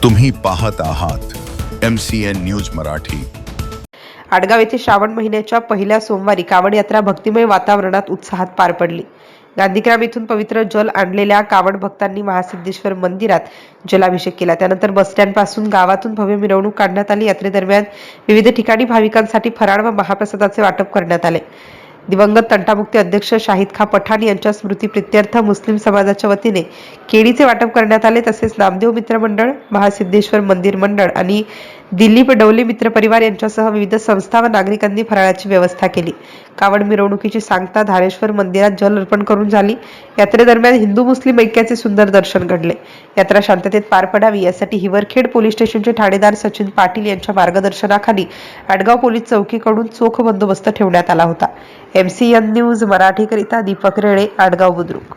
तुम्ही पाहत आहात MCN न्यूज मराठी। आडगाव येथे श्रावण महिन्याच्या पहिल्या सोमवारी कावड यात्रा भक्तिमय वातावरणात उत्साहात पार पडली। गांधीग्राम येथून पवित्र जल आणलेल्या कावड भक्तांनी महासिद्धेश्वर मंदिरात जलाभिषेक केला। त्यानंतर बस स्टँड पासून गावातून भव्य मिरवणूक काढण्यात आली। यात्रेदरम्यान विविध ठिकाणी भाविकांसाठी फराळ व महाप्रसादाचे वाटप करण्यात आले। दिवंगत तंटामुक्ती अध्यक्ष शाहिद खा पठाण यांच्या स्मृतीप्रित्यर्थ मुस्लिम समाजाच्या वतीने केळीचे वाटप करण्यात आले। तसेच नामदेव मित्र मंडळ, महासिद्धेश्वर मंदिर मंडळ आणि दिलीप डवले मित्र परिवार यांच्यासह विविध संस्था व नागरिकांनी फराळाची व्यवस्था केली। कावड मिरवणुकीची सांगता धारेश्वर मंदिरात जल अर्पण करून झाली। यात्रेदरम्यान हिंदू मुस्लिम ऐक्याचे सुंदर दर्शन घडले। यात्रा शांततेत पार पडावी यासाठी हिवरखेड पोलीस स्टेशनचे ठाणेदार सचिन पाटील यांच्या मार्गदर्शनाखाली आडगाव पोलीस चौकीकडून चोख बंदोबस्त ठेवण्यात आला होता। MCN न्यूज मराठीकरिता दीपक रेळे, आडगाव बुद्रुक।